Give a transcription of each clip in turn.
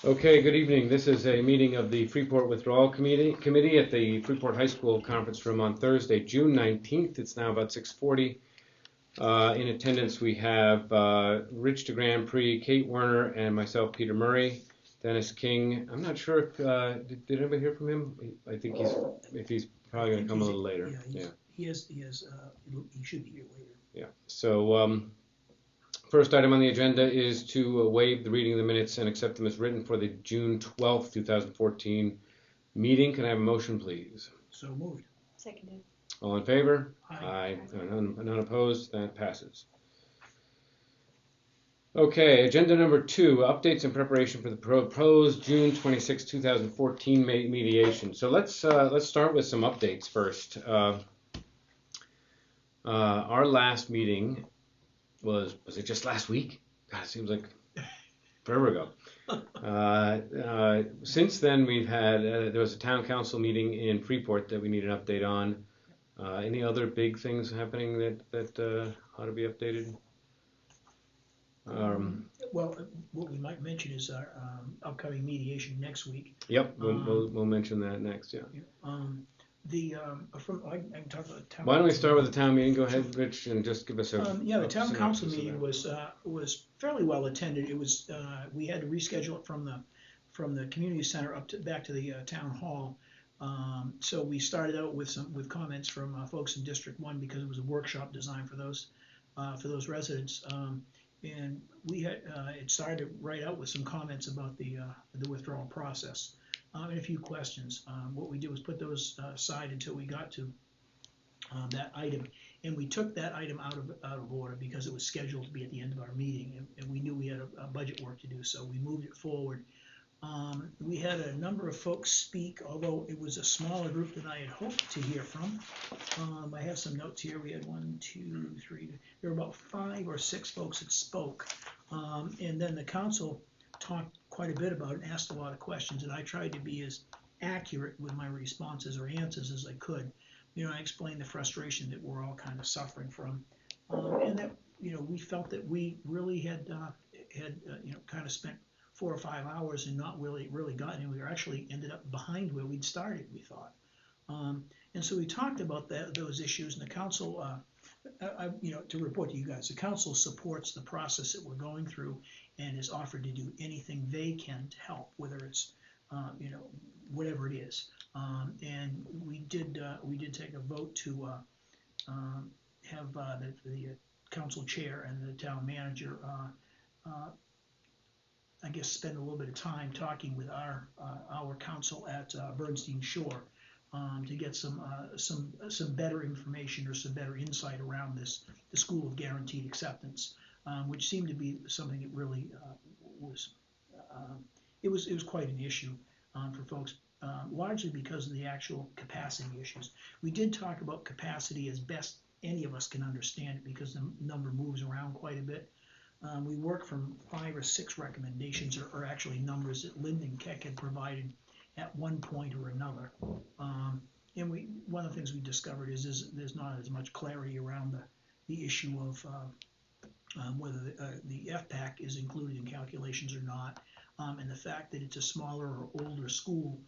Okay, good evening. This is a meeting of the Freeport Withdrawal Committee at the Freeport High School Conference Room on Thursday, June 19th. It's now about 6:40. In attendance we have Rich DeGrand-Prix, Kate Werner, and myself, Peter Murray. Dennis King. I'm not sure if, did anybody hear from him? I think he's probably going to come a little later. Yeah, he should be here later. Yeah, so first item on the agenda is to waive the reading of the minutes and accept them as written for the June 12th, 2014 meeting. Can I have a motion, please? So moved. Seconded. All in favor? Aye. None opposed? That passes. Okay, agenda number 2, updates in preparation for the proposed June 26, 2014 mediation. So let's start with some updates first. Our last meeting was it just last week? God, it seems like forever ago. Since then, we've had there was a town council meeting in Freeport that we need an update on. Any other big things happening that ought to be updated? Well, what we might mention is our upcoming mediation next week. Yep, we'll mention that next. Yeah. I can talk about the town. Why don't we start with the town meeting? Go ahead, Rich, and just give us a. The town council meeting was fairly well attended. It was we had to reschedule it from the community center back to the town hall. So we started out with comments from folks in District 1 because it was a workshop designed for those residents. And we had it started right out with some comments about the withdrawal process and a few questions. What we did was put those aside until we got to that item, and we took that item out of order because it was scheduled to be at the end of our meeting, and we knew we had a budget work to do, so we moved it forward. We had a number of folks speak, although it was a smaller group than I had hoped to hear from. I have some notes here. We had 1, 2, 3. There were about 5 or 6 folks that spoke, and then the council talked quite a bit about it and asked a lot of questions, and I tried to be as accurate with my responses or answers as I could. I explained the frustration that we're all kind of suffering from, and that we felt that we really had kind of spent 4 or 5 hours and not really gotten it. We were actually ended up behind where we'd started, we thought. And so we talked about those issues, and the council, to report to you guys, the council supports the process that we're going through and has offered to do anything they can to help, whether it's, whatever it is. And we did take a vote to have the council chair and the town manager I guess spend a little bit of time talking with our council at Bernstein Shore to get some better information or some better insight around the School of Guaranteed Acceptance, which seemed to be something that really was quite an issue for folks, largely because of the actual capacity issues. We did talk about capacity as best any of us can understand it because the number moves around quite a bit. We work from 5 or 6 recommendations, or actually numbers that Lyndon Keck had provided at one point or another. And one of the things we discovered is there's not as much clarity around the issue of whether the FPAC is included in calculations or not, and the fact that it's a smaller or older school,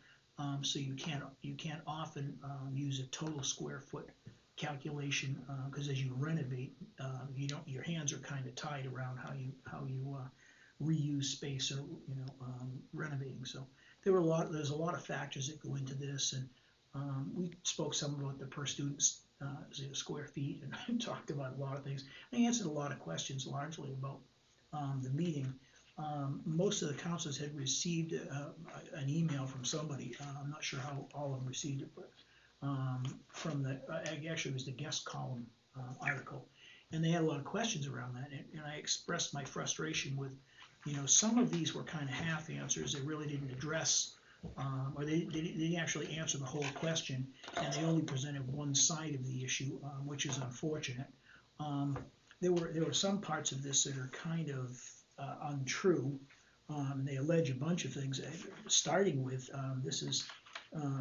so you can't often use a total square foot calculation because as you renovate, your hands are kind of tied around how you reuse space or renovating. So there's a lot of factors that go into this, and we spoke some about the per student square feet and talked about a lot of things. I answered a lot of questions largely about the meeting. Most of the councilors had received an email from somebody. I'm not sure how all of them received it, but from actually it was the guest column article, and they had a lot of questions around that, and I expressed my frustration with, some of these were kind of half answers. They really didn't address, or they didn't actually answer the whole question, and they only presented one side of the issue, which is unfortunate. There were some parts of this that are kind of untrue. They allege a bunch of things, starting with this is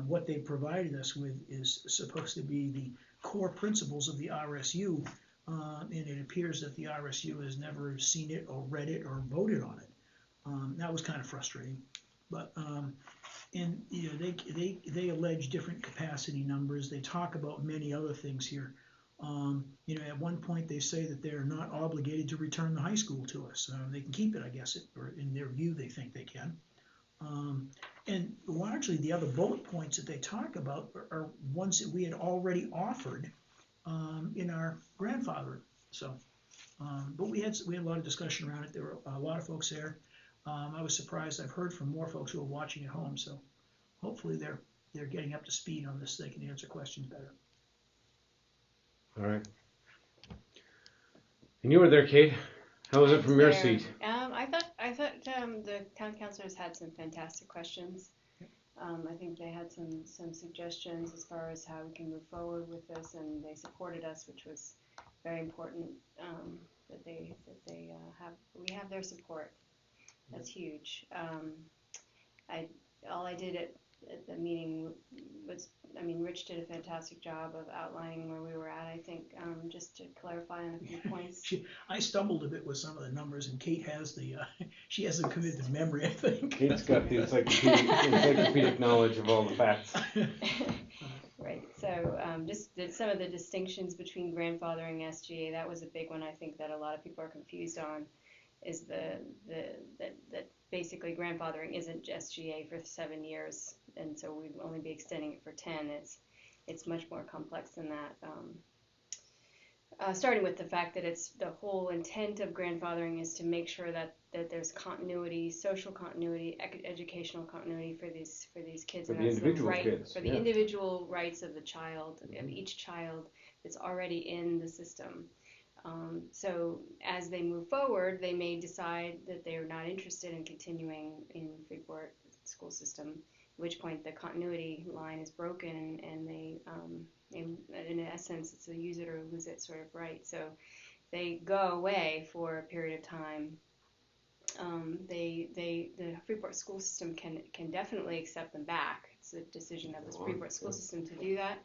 what they provided us with is supposed to be the core principles of the RSU, and it appears that the RSU has never seen it or read it or voted on it. That was kind of frustrating. But and you know, they allege different capacity numbers. They talk about many other things here. You know, at one point they say that they're not obligated to return the high school to us. They can keep it, I guess, or in their view they think they can. And largely the other bullet points that they talk about are ones that we had already offered in our grandfather. So, but we had a lot of discussion around it. There were a lot of folks there. I was surprised. I've heard from more folks who are watching at home. So hopefully they're getting up to speed on this. They can answer questions better. All right. And you were there, Kate. How was it from your seat? I thought the town councilors had some fantastic questions. I think they had some suggestions as far as how we can move forward with this, and they supported us, which was very important. That we have their support. That's huge. All I did at the meeting was, I mean, Rich did a fantastic job of outlining where we were at. I think just to clarify on a few points. I stumbled a bit with some of the numbers, and Kate has she has a committed memory, I think. Kate's got the encyclopedic knowledge of all the facts. Right. So just some of the distinctions between grandfathering and SGA. That was a big one. I think that a lot of people are confused on. Is that basically grandfathering isn't just SGA for 7 years, and so we'd only be extending it for 10. It's much more complex than that. Starting with the fact that it's the whole intent of grandfathering is to make sure that there's continuity, social continuity, educational continuity for these kids, and that's the individual right kids, for the individual rights of the child, of each child that's already in the system. So as they move forward, they may decide that they're not interested in continuing in Freeport school system, at which point the continuity line is broken, and they, in essence, it's a use it or lose it sort of right. So they go away for a period of time. The Freeport school system can definitely accept them back. It's a decision of the Freeport school system to do that.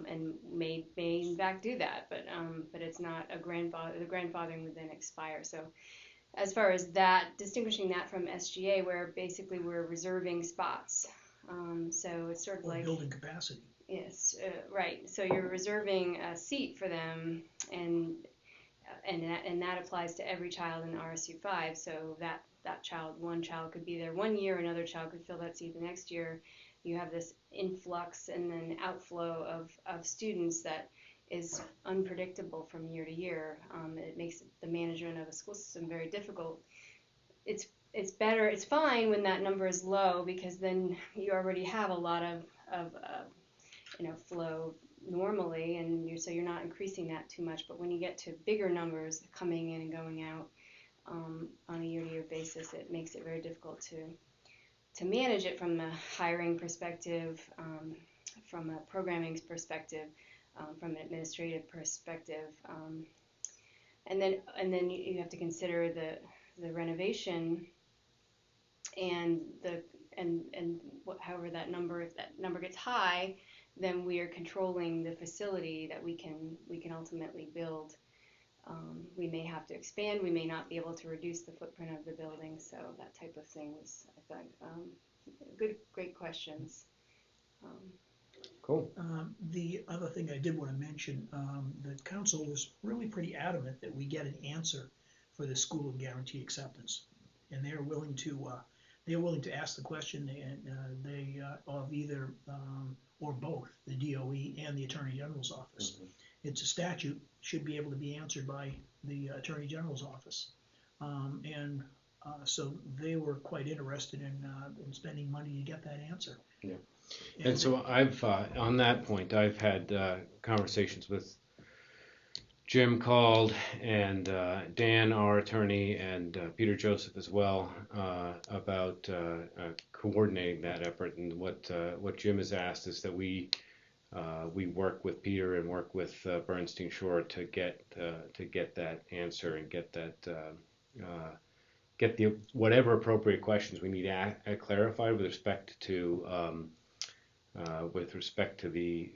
And may in fact do that, but it's not a grandfather. The grandfathering would then expire. So, as far as that, distinguishing that from SGA, where basically we're reserving spots. So it's sort of like building capacity. Yes, right. So you're reserving a seat for them, and that applies to every child in RSU 5. So one child could be there 1 year, another child could fill that seat the next year. You have this influx and then outflow of students that is unpredictable from year to year. It makes the management of a school system very difficult. It's fine when that number is low, because then you already have a lot of flow normally, and so you're not increasing that too much. But when you get to bigger numbers coming in and going out on a year-to-year basis, it makes it very difficult to manage it from a hiring perspective, from a programming perspective, from an administrative perspective, and then you have to consider the renovation and however that number, if that number gets high, then we are controlling the facility that we can ultimately build. We may have to expand. We may not be able to reduce the footprint of the building. So that type of thing was, I thought, great questions. Cool. The other thing I did want to mention, the council was really pretty adamant that we get an answer for the school of guarantee acceptance, and they're willing to ask the question, and they of either or both the DOE and the Attorney General's office. Mm-hmm. It's a statute, should be able to be answered by the Attorney General's office, so they were quite interested in spending money to get that answer. Yeah. And so I've on that point, I've had conversations with Jim called, and Dan, our attorney, and Peter Joseph as well, about coordinating that effort. And what Jim has asked is that we work with Peter and work with Bernstein Shore to get that answer and get the whatever appropriate questions we need clarified with respect to the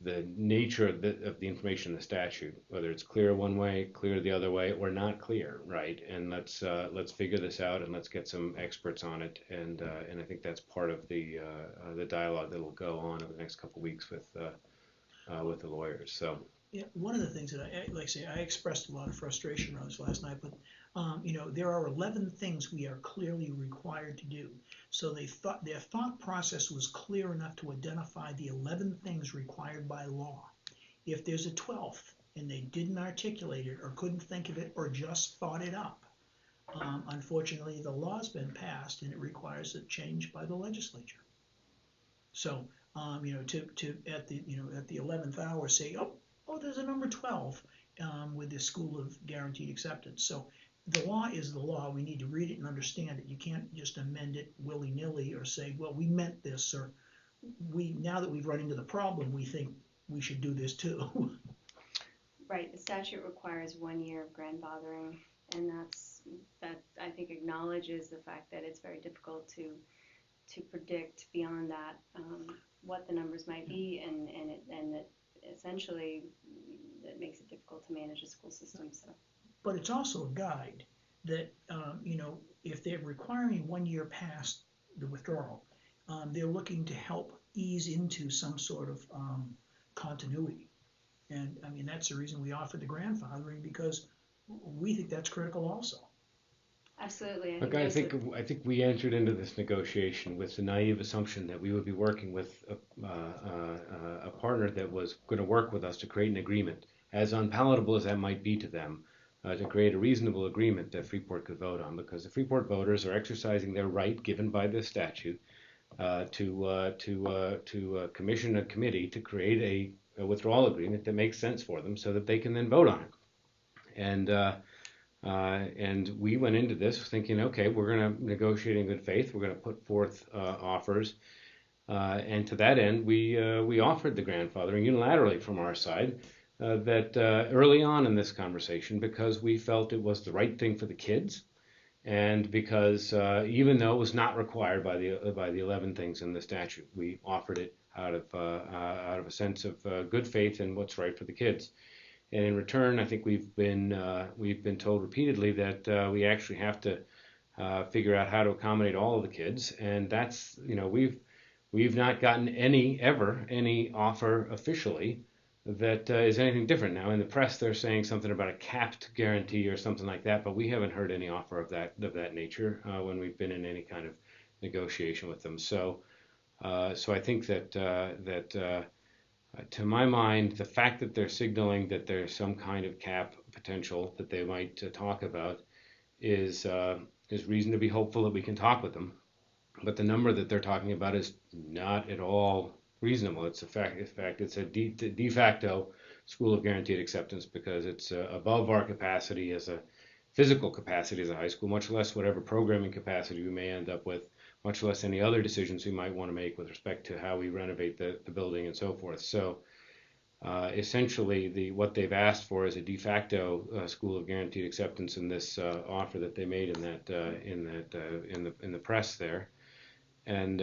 the nature of the information in the statute, whether it's clear one way, clear the other way, or not clear, right? And let's figure this out and let's get some experts on it. And I think that's part of the dialogue that will go on over the next couple of weeks with the lawyers. So. Yeah, one of the things that like I say, I expressed a lot of frustration around this last night, but there are 11 things we are clearly required to do. So their thought process was clear enough to identify the 11 things required by law. If there's a 12th and they didn't articulate it or couldn't think of it or just thought it up, unfortunately the law's been passed and it requires a change by the legislature. So to at the 11th hour say, oh, there's a number 12 with the School of Guaranteed Acceptance. So the law is the law. We need to read it and understand it. You can't just amend it willy-nilly or say, well, we meant this, or now that we've run into the problem, we think we should do this too. Right. The statute requires 1 year of grandfathering, and that I think acknowledges the fact that it's very difficult to predict beyond that what the numbers might be, and that essentially that makes it difficult to manage a school system. So. But it's also a guide that, if they're requiring 1 year past the withdrawal, they're looking to help ease into some sort of continuity. And I mean, that's the reason we offered the grandfathering, because we think that's critical also. Absolutely. I think we entered into this negotiation with the naive assumption that we would be working with a partner that was going to work with us to create an agreement, as unpalatable as that might be to them, to create a reasonable agreement that Freeport could vote on, because the Freeport voters are exercising their right given by this statute to commission a committee to create a withdrawal agreement that makes sense for them, so that they can then vote on it. And we went into this thinking, okay, we're going to negotiate in good faith. We're going to put forth offers, and to that end, we offered the grandfathering unilaterally from our side. That early on in this conversation, because we felt it was the right thing for the kids, and because even though it was not required by the 11 things in the statute, we offered it out of a sense of good faith and what's right for the kids. And in return, I think we've been told repeatedly that we actually have to figure out how to accommodate all of the kids, and that's we've not gotten any offer officially that is anything different. Now in the press they're saying something about a capped guarantee or something like that, but we haven't heard any offer of that nature when we've been in any kind of negotiation with them. So I think that to my mind, the fact that they're signaling that there's some kind of cap potential that they might talk about is reason to be hopeful that we can talk with them. But the number that they're talking about is not at all reasonable. It's a fact. In fact, it's a de facto School of Guaranteed Acceptance, because it's above our capacity as a physical capacity as a high school, much less whatever programming capacity we may end up with, much less any other decisions we might want to make with respect to how we renovate the building and so forth. So essentially, what they've asked for is a de facto School of Guaranteed Acceptance in this offer that they made in the press there, and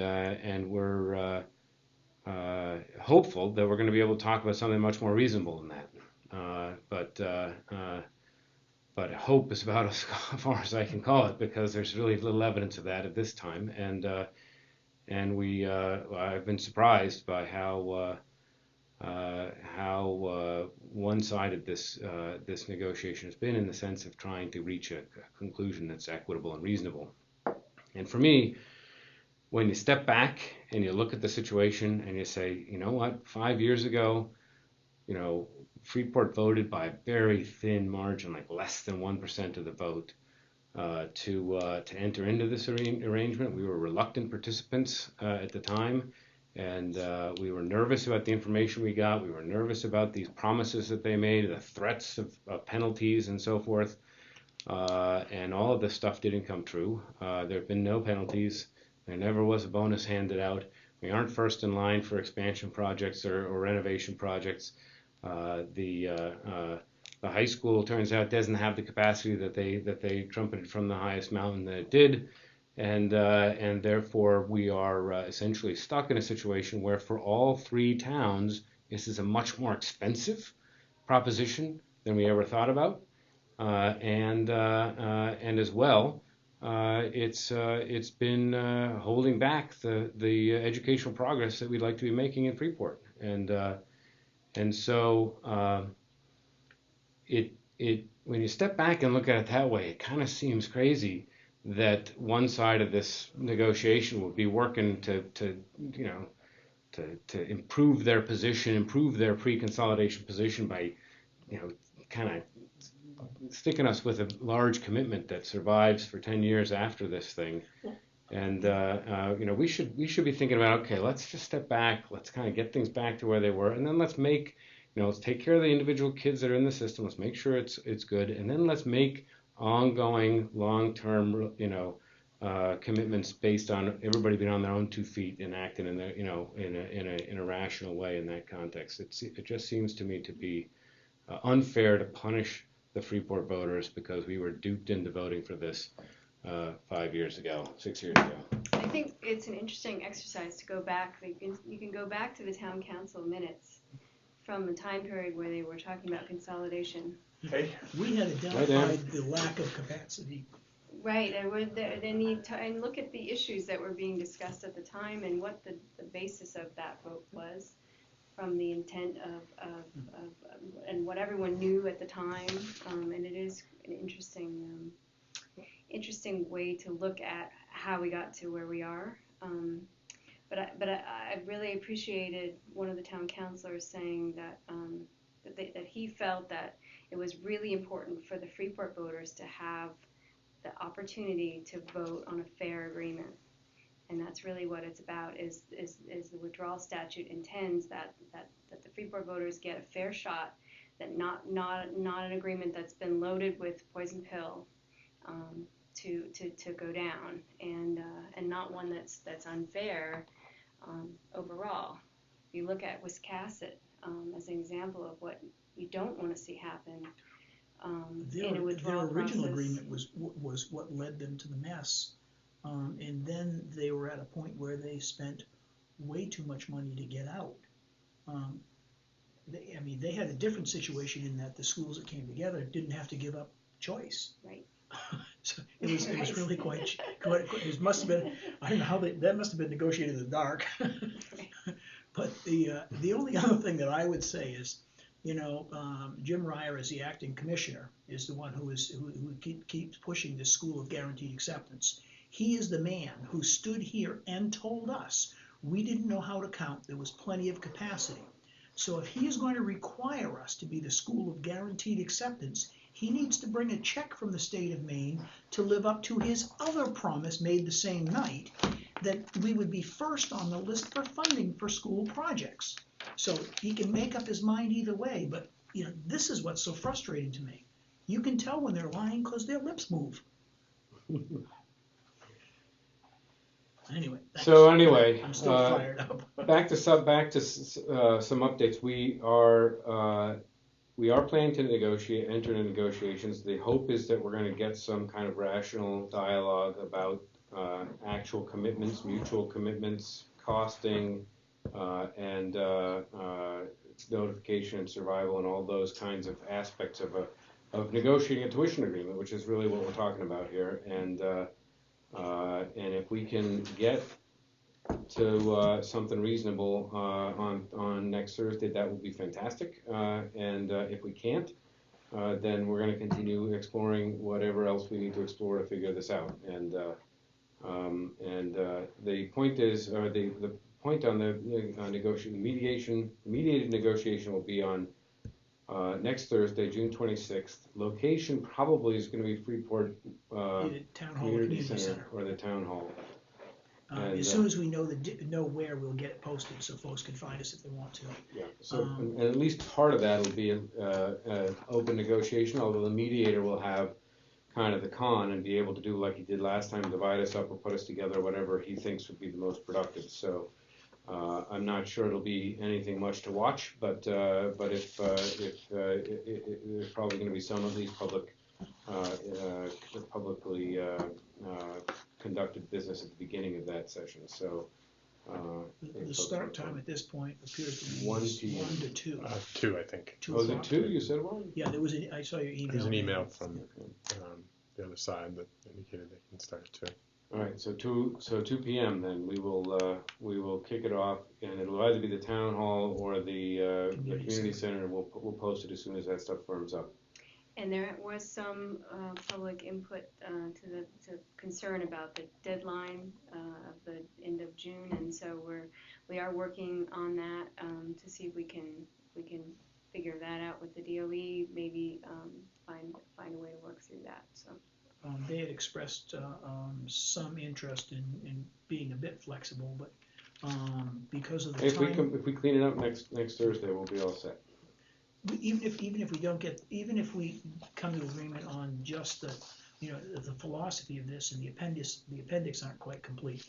we're hopeful that we're going to be able to talk about something much more reasonable than that. But hope is about as far as I can call it, because there's really little evidence of that at this time, and I've been surprised by how one-sided this negotiation has been, in the sense of trying to reach a conclusion that's equitable and reasonable. And for me, when you step back and you look at the situation and you say, you know what, 5 years ago, Freeport voted by a very thin margin, like less than 1% of the vote, to enter into this arrangement. We were reluctant participants at the time, and we were nervous about the information we got. We were nervous about these promises that they made, the threats of penalties and so forth, and all of this stuff didn't come true. There have been no penalties. There never was a bonus handed out. We aren't first in line for expansion projects or renovation projects. The high school, turns out, doesn't have the capacity that they trumpeted from the highest mountain that it did, and therefore we are essentially stuck in a situation where, for all three towns This is a much more expensive proposition than we ever thought about, and as well, it's been holding back the educational progress that we'd like to be making in Freeport, and so it when you step back and look at it that way, it kind of seems crazy that one side of this negotiation would be working to improve their position, improve their pre-consolidation position by, kind of sticking us with a large commitment that survives for 10 years after this thing. And we should be thinking about, okay, let's just step back, let's kind of get things back to where they were, and then let's take care of the individual kids that are in the system. Let's make sure it's good, and then let's make ongoing, long-term, commitments based on everybody being on their own 2 feet and acting in a rational way in that context. It just seems to me to be unfair to punish the Freeport voters because we were duped into voting for this 6 years ago. I think it's an interesting exercise to go back. You can go back to the town council minutes from the time period where they were talking about consolidation. Okay. We had identified the lack of capacity. Right, and look at the issues that were being discussed at the time and what the basis of that vote was, from the intent of and what everyone knew at the time, and it is an interesting way to look at how we got to where we are. But I really appreciated one of the town councilors saying that that he felt that it was really important for the Freeport voters to have the opportunity to vote on a fair agreement, and that's really what it's about. Is the withdrawal statute intends that the Freeport voters get a fair shot, that not an agreement that's been loaded with poison pill to go down, and not one that's unfair overall. If you look at Wiscasset as an example of what you don't want to see happen. Their original agreement was what led them to the mess, and then they were at a point where they spent way too much money to get out. They had a different situation in that the schools that came together didn't have to give up choice. Right. So it was really quite. It must have been. I don't know how that must have been negotiated in the dark. But the only other thing that I would say is, Jim Ryer, as the acting commissioner, is the one who keeps pushing this school of guaranteed acceptance. He is the man who stood here and told us we didn't know how to count. There was plenty of capacity. So if he is going to require us to be the school of guaranteed acceptance, he needs to bring a check from the state of Maine to live up to his other promise made the same night, that we would be first on the list for funding for school projects. So he can make up his mind either way, but this is what's so frustrating to me. You can tell when they're lying because their lips move. Anyway. I'm still fired up. back to some updates. We are planning to enter into negotiations. The hope is that we're going to get some kind of rational dialogue about actual commitments, mutual commitments, costing, and notification and survival, and all those kinds of aspects of negotiating a tuition agreement, which is really what we're talking about here. And if we can get to something reasonable on next Thursday, that would be fantastic. And if we can't, then we're going to continue exploring whatever else we need to explore to figure this out. And the point is, or the point on the mediated negotiation will be on next Thursday, June 26th. Location probably is going to be Freeport Community Center or the Town Hall. As soon as we know where, we'll get it posted so folks can find us if they want to. Yeah. So and at least part of that will be an open negotiation, although the mediator will have kind of the con and be able to do like he did last time, divide us up or put us together, whatever he thinks would be the most productive. So I'm not sure it'll be anything much to watch, but if there's probably going to be some at least publicly conducted business at the beginning of that session. So The start time at this point appears to be 1 p.m. 1 to 2. 2, I think. 2 Was it o'clock. 2? You said 1? Yeah, I saw your email. There's an email from the other side that indicated they can start at 2. All right, so 2 p.m. then we will kick it off, and it'll either be the town hall or the community center. We'll post it as soon as that stuff firms up. And there was some public input to concern about the deadline of the end of June, and so we are working on that to see if we can figure that out with the DOE. Maybe find a way to work through that. So. They had expressed some interest in being a bit flexible, but because of the time. If we clean it up next Thursday, we'll be all set. Even if we come to agreement on just the philosophy of this, and the appendix aren't quite complete.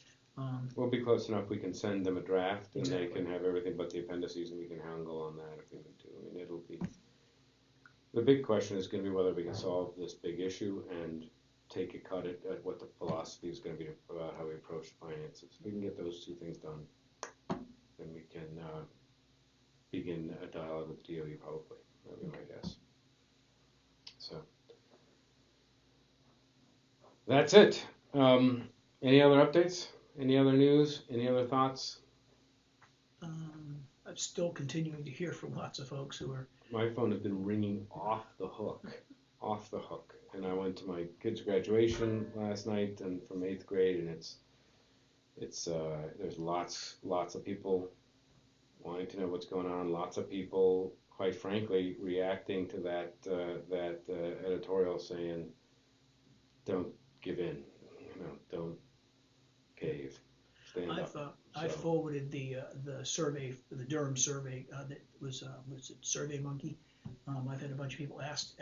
We'll be close enough. We can send them a draft, and Exactly. they can have everything but the appendices, and we can haggle on that if we need to. I mean, it'll be. The big question is going to be whether we can solve this big issue and take a cut at what the philosophy is going to be about how we approach the finances. If we can get those 2 things done, then we can begin a dialogue with DOE probably. That would be my guess. So that's it. Any other updates? Any other news? Any other thoughts? I'm still continuing to hear from lots of folks who are. My phone has been ringing off the hook. And I went to my kid's graduation last night, and from 8th grade, and it's there's lots of people wanting to know what's going on. Lots of people, quite frankly, reacting to that editorial saying, "Don't give in, don't cave, stand up." I forwarded the survey, the Durham survey that was it Survey Monkey. I've had a bunch of people asked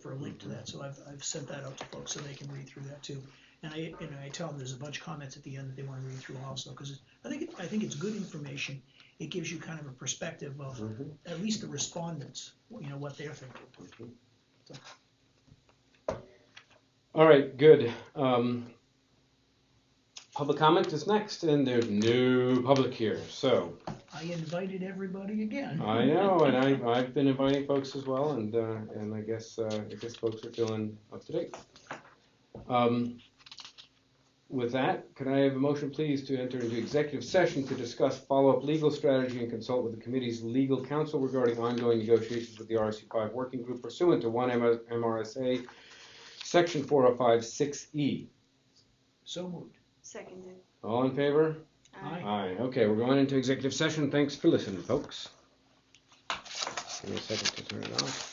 for a link to that, so I've sent that out to folks so they can read through that too. And I tell them there's a bunch of comments at the end that they want to read through also, because I think it's good information. It gives you kind of a perspective of at least the respondents, what they're thinking. So. All right, good. Public comment is next, and there's no public here, so. I invited everybody again. I know, and I've been inviting folks as well, and I guess folks are feeling up to date. With that, can I have a motion, please, to enter into executive session to discuss follow-up legal strategy and consult with the committee's legal counsel regarding ongoing negotiations with the RSU5 working group pursuant to 1 MRSA Section 405(6)(e). So moved. Seconded. All in favor? Aye. Aye. Okay, we're going into executive session. Thanks for listening, folks. Give me a second to turn it off.